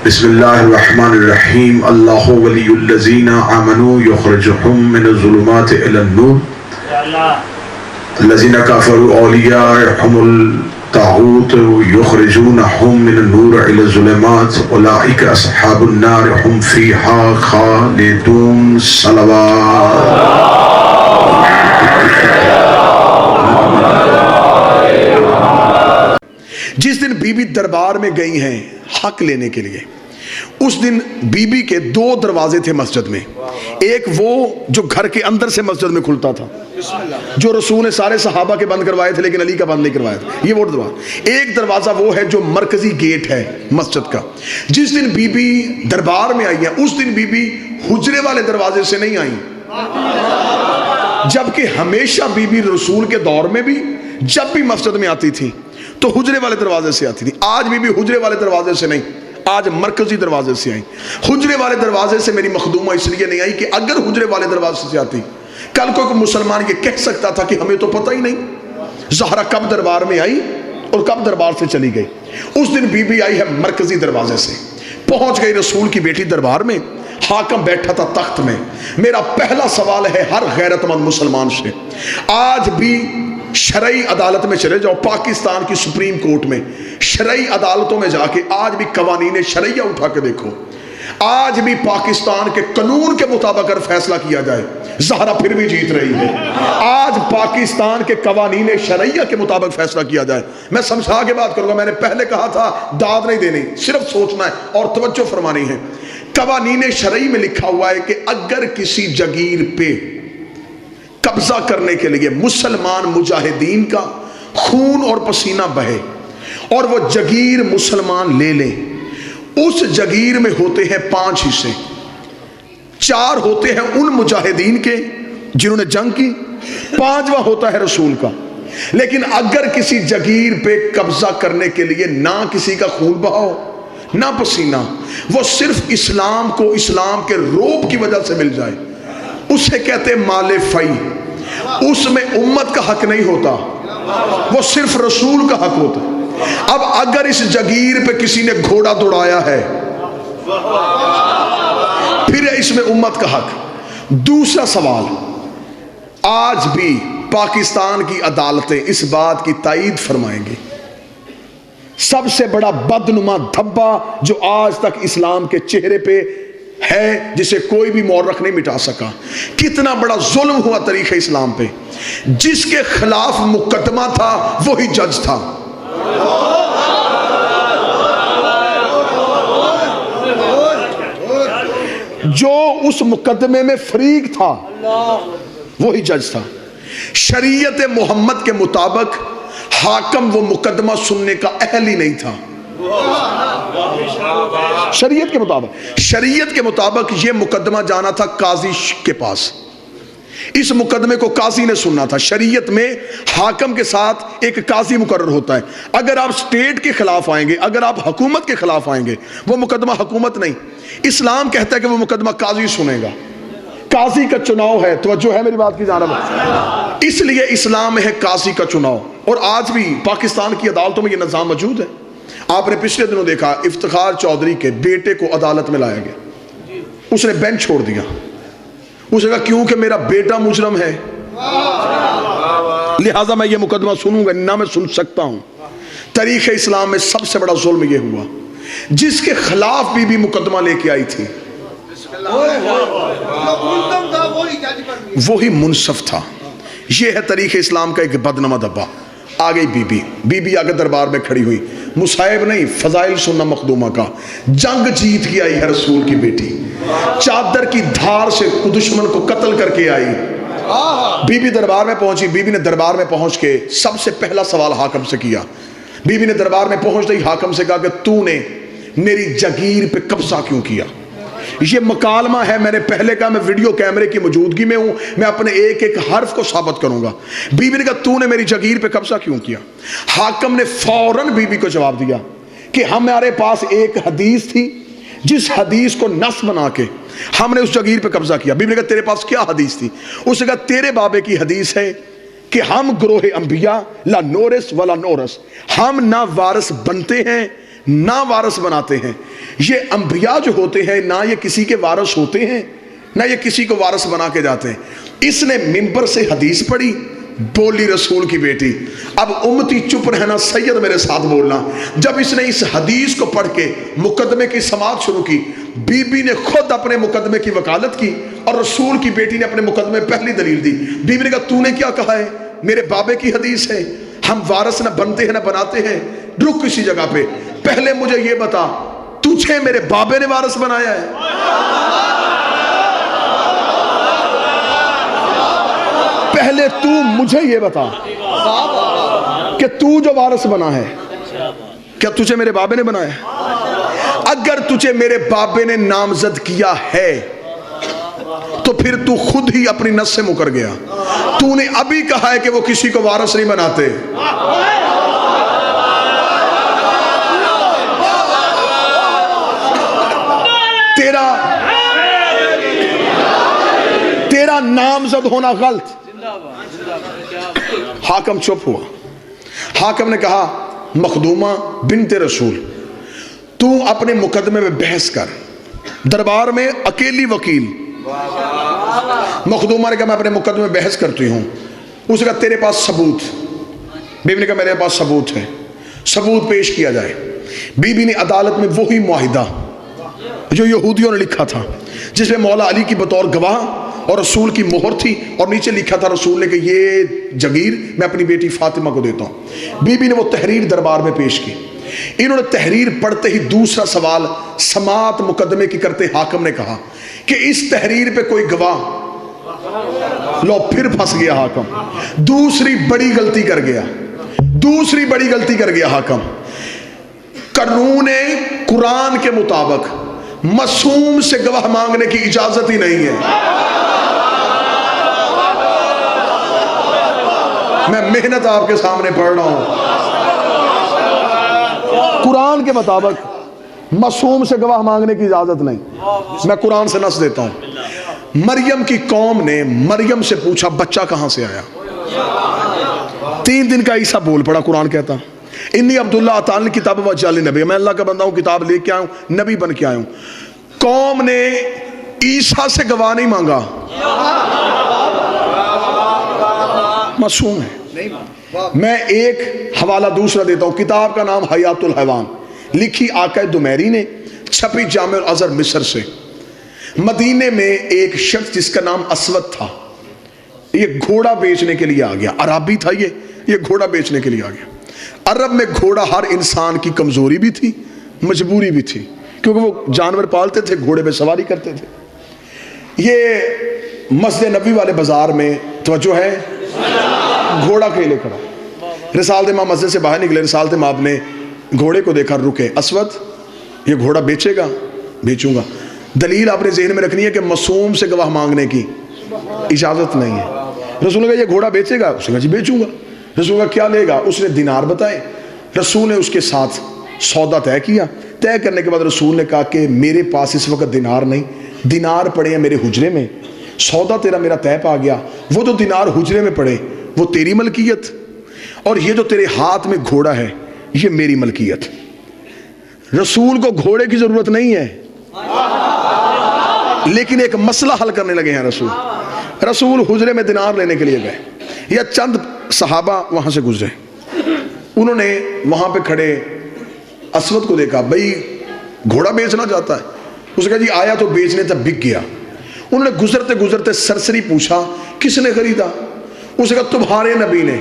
بسم اللہ الرحمن الرحیم اللہ ولی الذین آمنوا یخرجهم من الظلمات الی النور الذین کفروا اولیاءهم الطاغوت یخرجونهم من النور الی الظلمات اولئک اصحاب النار هم فیہا خالدون صلوات جس دن بی بی دربار میں گئی ہیں حق لینے کے لیے، اس دن بی بی کے دو دروازے تھے مسجد میں. ایک وہ جو گھر کے اندر سے مسجد میں کھلتا تھا، جو رسول نے سارے صحابہ کے بند کروائے تھے لیکن علی کا بند نہیں کروایا تھا، یہ وہ دروازہ. ایک دروازہ وہ ہے جو مرکزی گیٹ ہے مسجد کا. جس دن بی بی دربار میں آئی ہیں، اس دن بی بی حجرے والے دروازے سے نہیں آئیں، جبکہ ہمیشہ بی بی رسول کے دور میں بھی جب بھی مسجد میں آتی تھی تو حجرے والے دروازے سے آتی تھی. آج بی بی حجرے والے دروازے سے نہیں، آج مرکزی دروازے سے آئی. حجرے والے دروازے سے میری مخدومہ اس لیے نہیں آئی کہ اگر حجرے والے دروازے سے آتی، کل کوئی مسلمان یہ کہہ سکتا تھا کہ ہمیں تو پتہ ہی نہیں زہرا کب دربار میں آئی اور کب دربار سے چلی گئی. اس دن بی بی آئی ہے مرکزی دروازے سے، پہنچ گئی رسول کی بیٹی دربار میں. حاکم بیٹھا تھا تخت میں. میرا پہلا سوال ہے ہر غیرت مند مسلمان سے، آج بھی شرعی عدالت میں چلے جاؤ، پاکستان کی سپریم کورٹ میں، شرعی عدالتوں میں جا کے آج بھی قوانین شرعیہ اٹھا کے دیکھو. آج بھی پاکستان کے قانون کے مطابق اگر فیصلہ کیا جائے، زہرا پھر بھی جیت رہی ہے. آج پاکستان کے قوانین شرعیہ کے مطابق فیصلہ کیا جائے. میں سمجھا کے بات کروں گا، میں نے پہلے کہا تھا داد نہیں دینی، صرف سوچنا ہے اور توجہ فرمانی ہے. قوانین شرعی میں لکھا ہوا ہے کہ اگر کسی جگیر پہ قبضہ کرنے کے لیے مسلمان مجاہدین کا خون اور پسینہ بہے اور وہ جگیر مسلمان لے لیں، اس جگیر میں ہوتے ہیں 5 حصے. 4 ہوتے ہیں ان مجاہدین کے جنہوں نے جنگ کی، 5واں ہوتا ہے رسول کا. لیکن اگر کسی جگیر پہ قبضہ کرنے کے لیے نہ کسی کا خون بہاؤ نہ پسینہ، وہ صرف اسلام کو اسلام کے روب کی وجہ سے مل جائے، اسے کہتے ہیں مال فی. اس میں امت کا حق نہیں ہوتا، وہ صرف رسول کا حق ہوتا. اب اگر اس جگیر پہ کسی نے گھوڑا دوڑایا ہے پھر اس میں امت کا حق. دوسرا سوال، آج بھی پاکستان کی عدالتیں اس بات کی تائید فرمائیں گی، سب سے بڑا بدنما دھبا جو آج تک اسلام کے چہرے پہ ہے، جسے کوئی بھی مورخ نہیں مٹا سکا، کتنا بڑا ظلم ہوا تاریخ اسلام پہ. جس کے خلاف مقدمہ تھا وہی جج تھا. جو اس مقدمے میں فریق تھا وہی جج تھا. شریعت محمد کے مطابق حاکم وہ مقدمہ سننے کا اہل ہی نہیں تھا. شریعت کے مطابق یہ مقدمہ جانا تھا قاضی کے پاس. اس مقدمے کو قاضی نے سننا تھا. شریعت میں حاکم کے ساتھ ایک قاضی مقرر ہوتا ہے. اگر آپ سٹیٹ کے خلاف آئیں گے، اگر آپ حکومت کے خلاف آئیں گے، وہ مقدمہ حکومت نہیں، اسلام کہتا ہے کہ وہ مقدمہ قاضی سنے گا. قاضی کا چناؤ ہے. توجہ ہے میری بات کی جانب؟ اس لیے اسلام میں ہے قاضی کا چناؤ. اور آج بھی پاکستان کی عدالتوں میں یہ نظام موجود ہے. آپ نے پچھلے دنوں دیکھا افتخار چودھری کے بیٹے کو عدالت میں لایا گیا، اس نے بینچ چھوڑ دیا. اس نے کہا کیونکہ میرا بیٹا مجرم ہے لہٰذا میں یہ مقدمہ سنوں گا نہ، میں سن سکتا ہوں. تاریخ اسلام میں سب سے بڑا ظلم یہ ہوا، جس کے خلاف بھی مقدمہ لے کے آئی تھی وہی منصف تھا. یہ ہے تاریخ اسلام کا ایک بدنما دھبا. آ گئی بی بی آگے دربار میں کھڑی ہوئی. مصائب نہیں، فضائل سننا مخدومہ کا. جنگ جیت کے آئی ہے رسول کی بیٹی، چادر کی دھار سے دشمن کو قتل کر کے آئی. بی بی دربار میں پہنچی. بی بی نے دربار میں پہنچ کے سب سے پہلا سوال حاکم سے کیا. بی بی نے دربار میں پہنچ گئی، حاکم سے کہا کہ تو نے میری جگیر پہ قبضہ کیوں کیا؟ یہ مکالمہ ہے، میں نے پہلے کہا میں ویڈیو کیمرے کی موجودگی میں ہوں، میں اپنے ایک ایک حرف کو ثابت کروں گا. بی بی نے کہا تو نے میری جگیر پہ قبضہ کیوں کیا؟ حاکم نے فوراً بی بی کو جواب دیا کہ ہمارے پاس ایک حدیث تھی، جس حدیث کو نص بنا کے ہم نے اس جگیر پہ قبضہ کیا. بی بی نے کہا تیرے پاس کیا حدیث تھی؟ اس نے کہا تیرے بابے کی حدیث ہے کہ ہم گروہ انبیاء لا نورث ولا نورث، ہم نہ وارث بنتے ہیں نہ وارث بناتے ہیں. یہ انبیاء جو ہوتے ہیں نہ یہ کسی کے وارث ہوتے ہیں نہ یہ کسی کو وارث بنا کے جاتے ہیں. اس نے منبر سے حدیث پڑھی, بولی رسول کی بیٹی. اب امتی چپ رہنا, سید میرے ساتھ بولنا. جب اس نے اس حدیث کو پڑھ کے مقدمے کی سماعت شروع کی, بی بی نے خود اپنے مقدمے کی وکالت کی اور رسول کی بیٹی نے اپنے مقدمے پہلی دلیل دی. بی بی نے کہا تو نے کیا کہا ہے؟ میرے بابے کی حدیث ہے, ہم وارث نہ بنتے ہیں نہ بناتے ہیں. رک کسی جگہ پہ, پہلے مجھے یہ بتا تجھے میرے بابے نے وارث بنایا ہے؟ پہلے تو مجھے یہ بتا کہ تو جو وارث بنا ہے کیا تجھے میرے بابے نے بنایا ہے؟ اگر تجھے میرے بابے نے نامزد کیا ہے تو پھر تو خود ہی اپنی نس سے مکر گیا. تو نے ابھی کہا ہے کہ وہ کسی کو وارث نہیں بناتے. تیرا نامزد ہونا غلط. حاکم چپ ہوا. حاکم نے کہا مخدومہ بنت رسول, تو اپنے مقدمے میں بحث کر. دربار میں اکیلی وکیل. مخدومہ نے کہا میں اپنے مقدمے میں بحث کرتی ہوں. اس نے کہا تیرے پاس ثبوت؟ بی بی نے کہا میرے پاس ثبوت ہے. ثبوت پیش کیا جائے. بی بی نے عدالت میں وہی معاہدہ جو یہودیوں نے لکھا تھا, جس میں مولا علی کی بطور گواہ اور رسول کی مہر تھی, اور نیچے لکھا تھا رسول نے کہ یہ جگیر میں اپنی بیٹی فاطمہ کو دیتا ہوں. بی بی نے وہ تحریر دربار میں پیش کی. انہوں نے تحریر پڑھتے ہی دوسرا سوال سماعت مقدمے کی کرتے حاکم نے کہا کہ اس تحریر پہ کوئی گواہ. لو پھر پھنس گیا حاکم. دوسری بڑی غلطی کر گیا حاکم. قانون قرآن کے مطابق معصوم سے گواہ مانگنے کی اجازت ہی نہیں ہے. میں محنت آپ کے سامنے پڑھ رہا ہوں. قرآن کے مطابق معصوم سے گواہ مانگنے کی اجازت نہیں. میں قرآن سے نص دیتا ہوں. مریم کی قوم نے مریم سے پوچھا بچہ کہاں سے آیا؟ 3 دن کا عیسیٰ بول پڑا. قرآن کہتا انی عبداللہ اتانی کتاب وجعلنی نبی, میں اللہ کا بندہ ہوں, کتاب لے کے آیا ہوں, نبی بن کے آیا ہوں. قوم نے عیسیٰ سے گواہ نہیں مانگا, معصوم ہے. میں ایک حوالہ دوسرا دیتا ہوں. کتاب کا نام حیات الحیوان, لکھی آقا دمیری نے, چھپی جامع الازہر مصر سے. مدینے میں ایک شخص جس کا نام اسود تھا, یہ گھوڑا بیچنے کے لیے آ گیا. عربی تھا یہ گھوڑا بیچنے کے لیے آ گیا. عرب میں گھوڑا ہر انسان کی کمزوری بھی تھی, مجبوری بھی تھی, کیونکہ وہ جانور پالتے تھے, گھوڑے پہ سواری کرتے تھے. یہ مسجد نبوی والے بازار میں توجہ ہے, گھوڑا کے لے کھڑا. رسالت امام مسجد سے باہر نکلے. رسالت امام نے گھوڑے کو دیکھا, رکے. اسود یہ گھوڑا بیچے گا؟ بیچوں گا. دلیل آپ نے ذہن میں رکھنی ہے کہ معصوم سے گواہ مانگنے کی اجازت نہیں ہے. رسول نے کہا یہ گھوڑا بیچے گا؟ اس نے کہا جی بیچوں گا. رسول کا کیا لے گا؟ اس نے دینار بتائے. رسول نے اس کے ساتھ سودا طے کیا. طے کرنے کے بعد رسول نے کہا کہ میرے پاس اس وقت دینار نہیں, دینار پڑے ہیں میرے حجرے میں. سودا تیرا میرا طے پا گیا. وہ جو دینار حجرے میں پڑے وہ تیری ملکیت, اور یہ جو تیرے ہاتھ میں گھوڑا ہے یہ میری ملکیت. رسول کو گھوڑے کی ضرورت نہیں ہے, لیکن ایک مسئلہ حل کرنے لگے ہیں. رسول حجرے میں دینار لینے کے لیے گئے. یا چند صحابہ وہاں سے گزرے. انہوں نے وہاں پہ کھڑے اسود کو دیکھا, بھئی گھوڑا بیچنا چاہتا ہے. اس نے کہا جی آیا تو بیچنے تب بک گیا. انہوں نے گزرتے گزرتے سرسری پوچھا کس نے خریدا؟ اس نے کہا تمہارے نبی نے.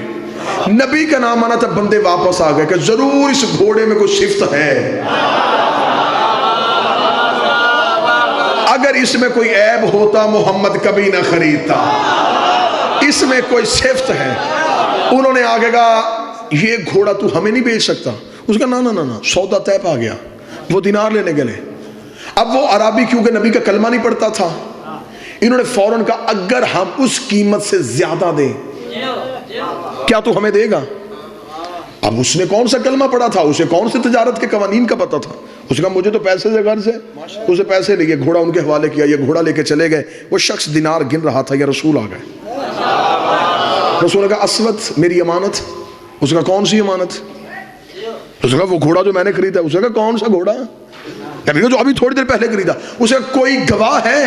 نبی کا نام آنا تھا, بندے واپس آ گئے کہ ضرور اس گھوڑے میں کوئی صفت ہے, اگر اس میں کوئی عیب ہوتا محمد کبھی نہ خریدتا, اس میں کوئی صفت ہے. انہوں نے آگے کہا یہ گھوڑا تو ہمیں نہیں بیچ سکتا. اس کا نا سودا طے پا گیا. وہ دینار لینے گئے. اب وہ عربی کیونکہ نبی کا کلمہ نہیں پڑھتا تھا, انہوں نے فوراً کہا اگر ہم اس قیمت سے زیادہ دیں کیا تو ہمیں دے گا؟ اب اس نے کون سا کلمہ پڑھا تھا, اسے کون سے تجارت کے قوانین کا پتا تھا. اس کا مجھے تو پیسے سے غرض ہے. اسے پیسے لیے, گھوڑا ان کے حوالے کیا, یہ گھوڑا لے کے چلے گئے. وہ شخص دینار گن رہا تھا, یا رسول آ گئے. رسول نے کہا اسود میری امانت. اس کا کون سی امانت؟ اس نے کہا وہ گھوڑا جو میں نے خریدا. اس نے کہا کون سا گھوڑا؟ نبی نے جو ابھی تھوڑی دیر پہلے خریدا. اس نے کہا کوئی گواہ ہے؟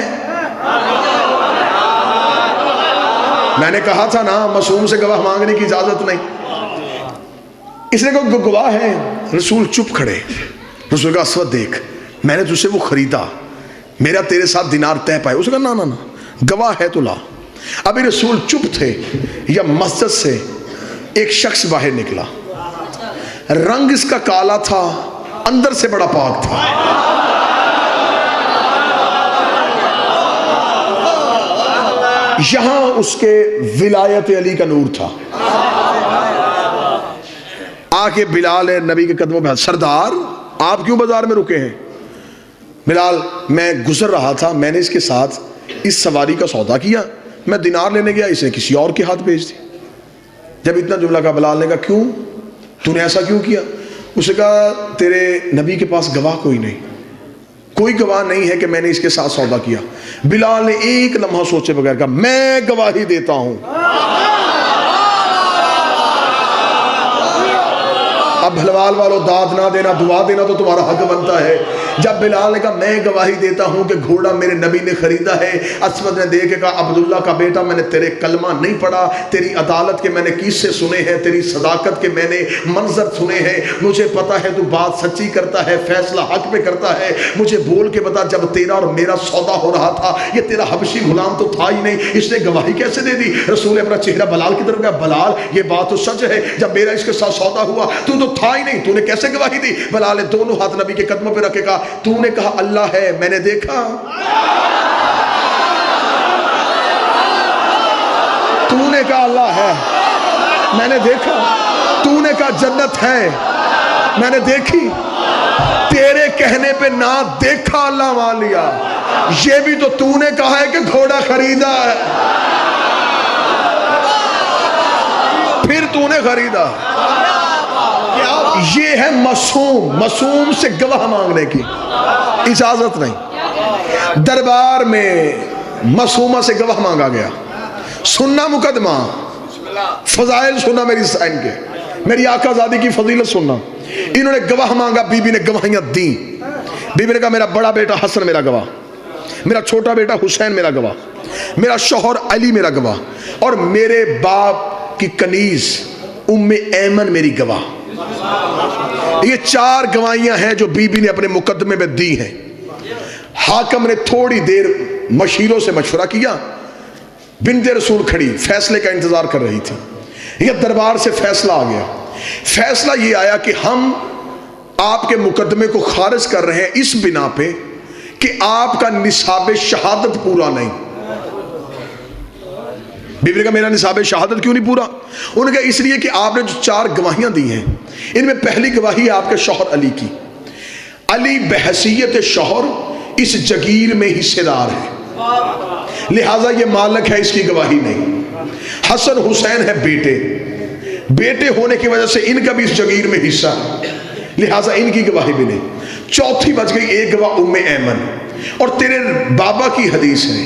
میں نے کہا تھا نا معصوم سے گواہ مانگنے کی اجازت نہیں. اس نے کہا گواہ ہے. رسول چپ کھڑے. رسول کہا اسود دیکھ میں نے تجھ سے وہ خریدا, میرا تیرے ساتھ دینار طے پائے. اس نے کہا نا گواہ ہے تو لا. ابھی رسول چپ تھے یا مسجد سے ایک شخص باہر نکلا. رنگ اس کا کالا تھا, اندر سے بڑا پاک تھا. یہاں اس کے ولایت علی کا نور تھا. آ کے بلال نبی کے قدموں پہ, سردار آپ کیوں بازار میں رکے ہیں؟ بلال میں گزر رہا تھا, میں نے اس کے ساتھ اس سواری کا سودا کیا, میں دینار لینے گیا, اس نے کسی اور کے ہاتھ بھیج دی. جب اتنا جملہ کہا بلال نے کہا کیوں, تو نے ایسا کیوں کیا؟ اس نے کہا تیرے نبی کے پاس گواہ کوئی نہیں, کوئی گواہ نہیں ہے کہ میں نے اس کے ساتھ سودا کیا. بلال نے ایک لمحہ سوچے بغیر کہا میں گواہی دیتا ہوں. اب بھلوال والوں داد نہ دینا, دعا دینا تو تمہارا حق بنتا ہے. جب بلال نے کہا میں گواہی دیتا ہوں کہ گھوڑا میرے نبی نے خریدا ہے. اسود نے دیکھ کے کہا عبداللہ کا بیٹا میں نے تیرے کلمہ نہیں پڑھا, تیری عدالت کے میں نے قصے سنے ہیں, تیری صداقت کے میں نے منظر سنے ہیں, مجھے پتا ہے تو بات سچی کرتا ہے, فیصلہ حق پہ کرتا ہے. مجھے بول کے بتا جب تیرا اور میرا سودا ہو رہا تھا یہ تیرا حبشی غلام تو تھا ہی نہیں, اس نے گواہی کیسے دے دی؟ رسول نے اپنا چہرہ بلال کی طرف کہا بلال یہ بات تو سچ ہے, جب میرا اس کے ساتھ سودا ہوا تو تھا ہی نہیں, تو نے کیسے گواہی دی؟ بلال نے دونوں ہاتھ نبی کے قدموں پہ رکھے کہا تو نے کہا اللہ ہے, میں نے دیکھا. تو نے کہا اللہ ہے, میں نے دیکھا. تو نے کہا جنت ہے, میں نے دیکھی. تیرے کہنے پہ نہ دیکھا اللہ مان لیا. یہ بھی تو نے کہا ہے کہ گھوڑا خریدا ہے, پھر تو نے خریدا. یہ ہے معصوم سے گواہ مانگنے کی اجازت نہیں. دربار میں معصومہ سے گواہ مانگا گیا, سننا مقدمہ, فضائل سننا میری سائن کے, میری آقا زادی کی فضیلت سننا. انہوں نے گواہ مانگا, بی بی نے گواہیاں دیں. بی بی نے کہا میرا بڑا بیٹا حسن میرا گواہ, میرا چھوٹا بیٹا حسین میرا گواہ, میرا شوہر علی میرا گواہ, اور میرے باپ کی کنیز ام ایمن میری گواہ. یہ 4 گواہیاں ہیں جو بی بی نے اپنے مقدمے میں دی ہیں. حاکم نے تھوڑی دیر مشیروں سے مشورہ کیا. بنت رسول کھڑی فیصلے کا انتظار کر رہی تھی. یہ دربار سے فیصلہ آ گیا. فیصلہ یہ آیا کہ ہم آپ کے مقدمے کو خارج کر رہے ہیں اس بنا پہ کہ آپ کا نصاب شہادت پورا نہیں. بی بی نے کہا میرا نصاب شہادت کیوں نہیں پورا؟ انہوں نے کہا اس لیے کہ آپ نے جو 4 گواہیاں دی ہیں ان میں پہلی گواہی ہے آپ کے شوہر علی کی. علی بحیثیت شوہر اس جگیر میں حصے دار ہے, لہٰذا یہ مالک ہے, اس کی گواہی نہیں. حسن حسین ہے بیٹے ہونے کی وجہ سے ان کا بھی اس جگیر میں حصہ ہے, لہٰذا ان کی گواہی بھی نہیں. چوتھی بچ گئی ایک گواہ ام ایمن. اور تیرے بابا کی حدیث ہے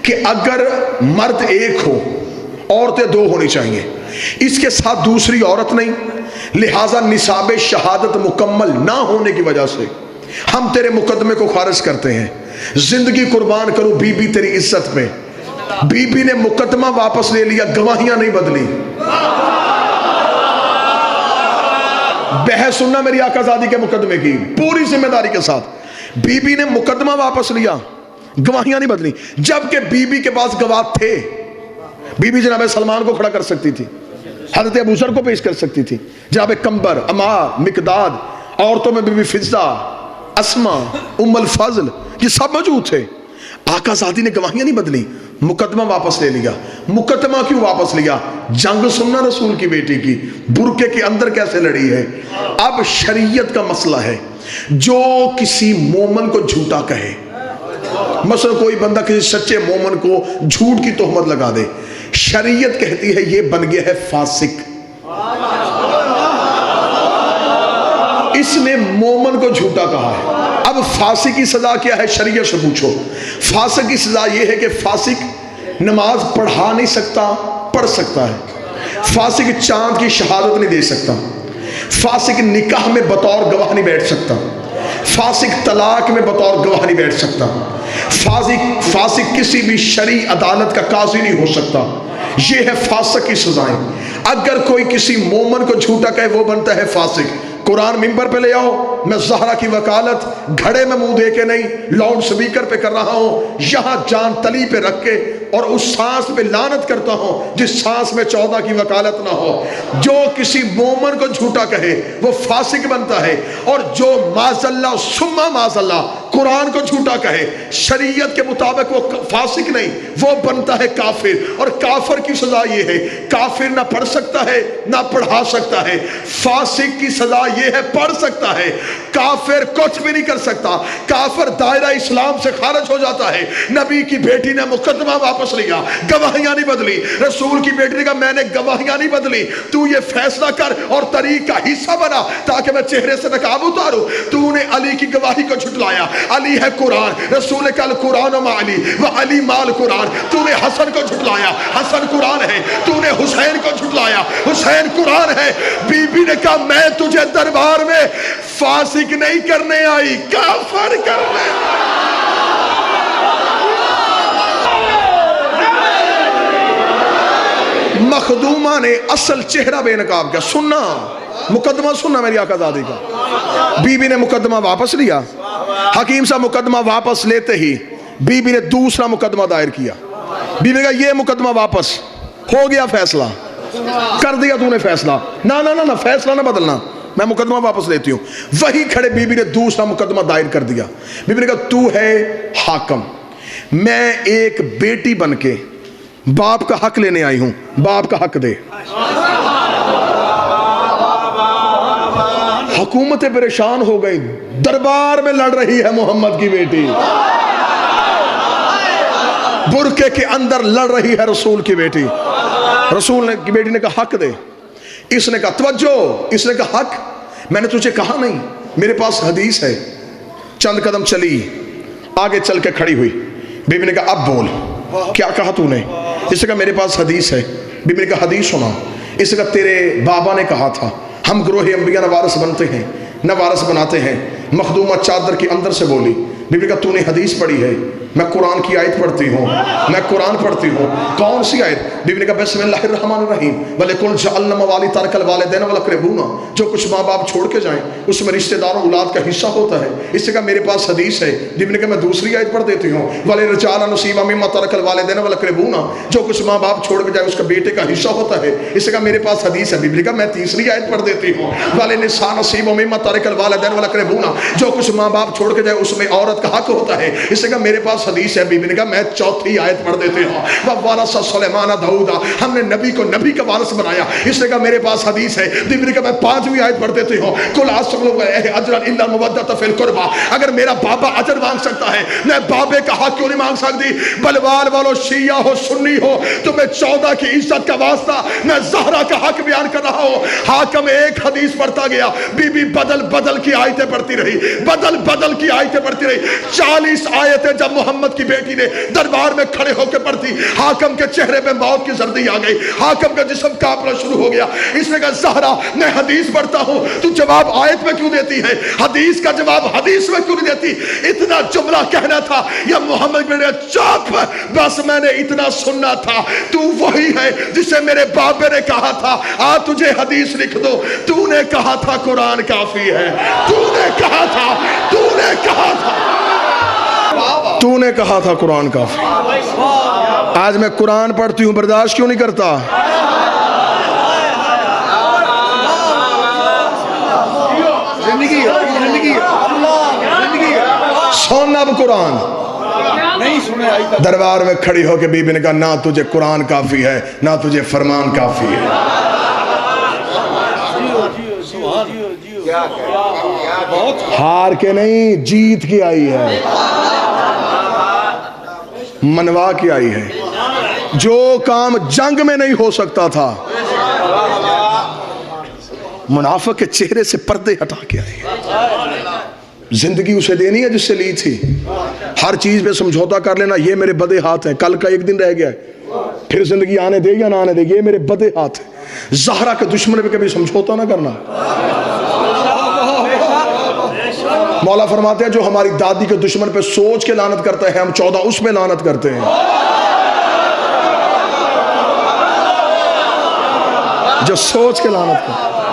کہ اگر مرد ایک ہو عورتیں 2 ہونی چاہیے, اس کے ساتھ دوسری عورت نہیں, لہٰذا نصاب شہادت مکمل نہ ہونے کی وجہ سے ہم تیرے مقدمے کو خارج کرتے ہیں. زندگی قربان کرو بی بی تیری عزت میں. بی بی نے مقدمہ واپس لے لیا, گواہیاں نہیں بدلی. بحث سننا میری آقا زادی کے مقدمے کی پوری ذمہ داری کے ساتھ. بی بی نے مقدمہ واپس لیا, گواہیاں نہیں بدلی. جبکہ بی بی کے پاس گواہ تھے. بی بی جناب سلمان کو کھڑا کر سکتی تھی, حضرت ابو ذر کو پیش کر سکتی تھی, جناب کمبر, عمار, مقداد, عورتوں میں بی بی فضہ, اسما, ام الفضل, یہ سب موجود تھے. آقا زادی نے گواہیاں نہیں بدلی, مقدمہ واپس لے لیا. مقدمہ کیوں واپس لیا؟ جنگ سننا رسول کی بیٹی کی برقعے کے اندر کیسے لڑی ہے. اب شریعت کا مسئلہ ہے, جو کسی مومن کو جھوٹا کہے, مثلا کوئی بندہ کسی سچے مومن کو جھوٹ کی تہمت لگا دے, شریعت کہتی ہے یہ بن گیا ہے فاسق. اس نے مومن کو جھوٹا کہا ہے. اب فاسق کی سزا کیا ہے؟ شریعت سے پوچھو. فاسق کی سزا یہ ہے کہ فاسق نماز پڑھا نہیں سکتا, پڑھ سکتا ہے. فاسق چاند کی شہادت نہیں دے سکتا. فاسق نکاح میں بطور گواہ نہیں بیٹھ سکتا، فاسق طلاق میں بطور گواہ نہیں بیٹھ سکتا، فاسق کسی بھی شرعی عدالت کا قاضی نہیں ہو سکتا۔ یہ ہے فاسق کی سزائیں۔ اگر کوئی کسی مومن کو جھوٹا کہے وہ بنتا ہے فاسق۔ قرآن ممبر پہ لے آؤ، میں زہرا کی وکالت گھڑے میں منہ دے کے نہیں، لاؤڈ سپیکر پہ کر رہا ہوں، یہاں جان تلی پہ رکھ کے، اور اس سانس پہ لعنت کرتا ہوں جس سانس میں 14 کی وکالت نہ ہو۔ جو کسی مومن کو جھوٹا کہے وہ فاسق بنتا ہے، اور جو معاذ اللہ ثم معاذ اللہ قرآن کو جھوٹا کہے شریعت کے مطابق وہ فاسق نہیں، وہ بنتا ہے کافر۔ اور کافر کی سزا یہ ہے، کافر نہ پڑھ سکتا ہے نہ پڑھا سکتا ہے، فاسق کی سزا یہ ہے پڑھ سکتا ہے، کافر کچھ بھی نہیں کر سکتا، کافر دائرہ اسلام سے خارج ہو جاتا ہے۔ نبی کی بیٹی نے مقدمہ واپس لیا، گواہیاں نہیں بدلی، رسول کی بیٹی نے کہا میں نے گواہیاں نہیں بدلی، تو یہ فیصلہ کر اور طریق کا حصہ بنا تاکہ میں چہرے سے نقاب اتاروں۔ تو نے علی کی گواہی کو جھٹلایا، علی ہے قرآن، رسول نے کہا قرآن و علی و علی مال قرآن۔ تو نے حسن کو جھٹلایا، حسن قرآن ہے۔ تو نے حسین کو جھٹلایا، حسین قرآن ہے۔ بی بی نے کہا میں تجھے دربار میں فاسق نہیں کرنے آئی، کافر کرنے مخدومہ نے اصل چہرہ بے نقاب کیا۔ سننا مقدمہ سننا میری آقا زادی کا۔ بی بی نے مقدمہ واپس لیا، حکیم صاحب مقدمہ واپس لیتے ہی بی بی نے دوسرا مقدمہ دائر کیا۔ بی بی نے کہا یہ مقدمہ واپس ہو گیا، فیصلہ کر دیا تو نے فیصلہ، نہ فیصلہ نہ بدلنا، میں مقدمہ واپس لیتی ہوں۔ وہی کھڑے بی بی نے دوسرا مقدمہ دائر کر دیا۔ بی بی نے کہا تو ہے حاکم، میں ایک بیٹی بن کے باپ کا حق لینے آئی ہوں، باپ کا حق دے۔ حکومتیں پریشان ہو گئی، دربار میں لڑ رہی ہے محمد کی بیٹی، برقعے کے اندر لڑ رہی ہے رسول کی بیٹی۔ رسول کی بیٹی نے کہا حق دے، اس نے کہا توجہ، اس نے کہا حق میں نے تجھے کہا نہیں، میرے پاس حدیث ہے۔ چند قدم چلی، آگے چل کے کھڑی ہوئی، بی بی نے کہا اب بول کیا کہا تو نے؟ اس نے کہا میرے پاس حدیث ہے۔ بی بی نے کہا حدیث سنا۔ اس نے کہا تیرے بابا نے کہا تھا ہم گروہ انبیاء نہ وارث بنتے ہیں نہ وارث بناتے ہیں۔ مخدومہ چادر کی اندر سے بولی۔ بی بی نے کہا تو نے حدیث پڑھی ہے؟ میں قرآن کی آیت پڑھتی ہوں، میں قرآن پڑھتی ہوں۔ کون سی آیت؟ بی بی نے کہا بسم اللہ الرحمن الرحیم وَلِكُلْ جَعَلْنَا مَوَالِيَ تَرَكَ الْوَالِدَيْنِ وَالْأَقْرَبُونَ۔ جو کچھ ماں باپ چھوڑ کے جائیں اس میں رشتہ داروں اولاد کا حصہ ہوتا ہے۔ اس نے کہا میرے پاس حدیث ہے۔ بی بی نے کہا میں دوسری آیت پڑھ دیتی ہوں وَلِلرِّجَالِ نَصِيبٌ مِّمَّا تَرَكَ الْوَالِدَيْنِ وَالْأَقْرَبُونَ۔ جو کچھ ماں باپ چھوڑ کے جائے اس کا بیٹے کا حصہ ہوتا ہے۔ اس نے کہا میرے پاس حدیث ہے۔ بی بی نے کہا میں تیسری آیت پڑھ دیتی ہوں وَلِلنِّسَاءِ نَصِيبٌ مِّمَّا تَرَكَ الْوَالِدَيْنِ وَالْأَقْرَبُونَ۔ جو کچھ ماں باپ چھوڑ کے جائے اس میں عورت کا حق ہوتا ہے۔ اس نے کہا میرے پاس حدیث ہے۔ بی بی نے کہا میں چوتھی آیت پڑھ دیتے ہوں وَوَارَثَ سُلَيْمَانَ دَاؤُدَ۔ ہم نے نبی کو نبی کا وارث بنایا۔ اس نے کہا میرے پاس حدیث ہے۔ بی بی نے کہا میں پانچویں آیت پڑھ دیتے ہوں قُلْ أَسْأَلُكُمْ أَجْرًا إِلَّا الْمَوَدَّةَ فِي الْقُرْبَى۔ اگر میرا بابا اجر مانگ سکتا ہے میں بابے کا حق کیوں نہیں مانگ سکتی؟ بلوال والو شیعہ ہو سنی ہو تمہیں 14 کی عزت کا واسطہ میں زہرا کا حق بیان کر رہا ہوں۔ حاکم ایک حدیث پڑھتا گیا، بی بی بدل بدل کی آیتیں پڑھتی رہی، بدل بدل کی آیتیں پڑھتی رہی۔ 40 آیتیں جب محمد کی بیٹی نے دربار میں کھڑے ہو کے پڑھتی، حاکم کے چہرے پہ موت کی زردی آ گئی، حاکم کا جسم کانپنا شروع ہو گیا۔ اس نے کہا زہرا میں حدیث پڑھتا ہوں تو جواب آیت میں کیوں دیتی ہے؟ حدیث کا جواب حدیث میں کیوں نہیں دیتی؟ اتنا جملہ کہنا تھا یا محمد نے چپ بس میں نے اتنا سننا تھا، تو وہی ہے جسے میرے بابے نے کہا تھا آ تجھے حدیث لکھ دو، تو نے کہا تھا قرآن کافی ہے، تو نے کہا تھا، تو نے کہا تھا، تو نے کہا تھا قرآن کافی۔ آج میں قرآن پڑھتی ہوں برداشت کیوں نہیں کرتا؟ سن اب قرآن۔ دربار میں کھڑی ہو کے بی بی نے کہا نہ تجھے قرآن کافی ہے نہ تجھے فرمان کافی ہے۔ ہار کے نہیں جیت کے آئی ہے، منوا کے آئی ہے۔ جو کام جنگ میں نہیں ہو سکتا تھا منافق کے چہرے سے پردے ہٹا کے آئی ہے۔ زندگی اسے دینی ہے جس سے لی تھی، ہر چیز پہ سمجھوتا کر لینا یہ میرے بدے ہاتھ ہیں، کل کا ایک دن رہ گیا ہے۔ پھر زندگی آنے دے یا نہ آنے دے، یہ میرے بدے ہاتھ ہے۔ زہرا کے دشمن پہ کبھی سمجھوتا نہ کرنا۔ مولا فرماتے ہیں جو ہماری دادی کے دشمن پہ سوچ کے لعنت کرتے ہیں، ہم 14 اس پہ لعنت کرتے ہیں۔ جو سوچ کے لعنت کرتے ہیں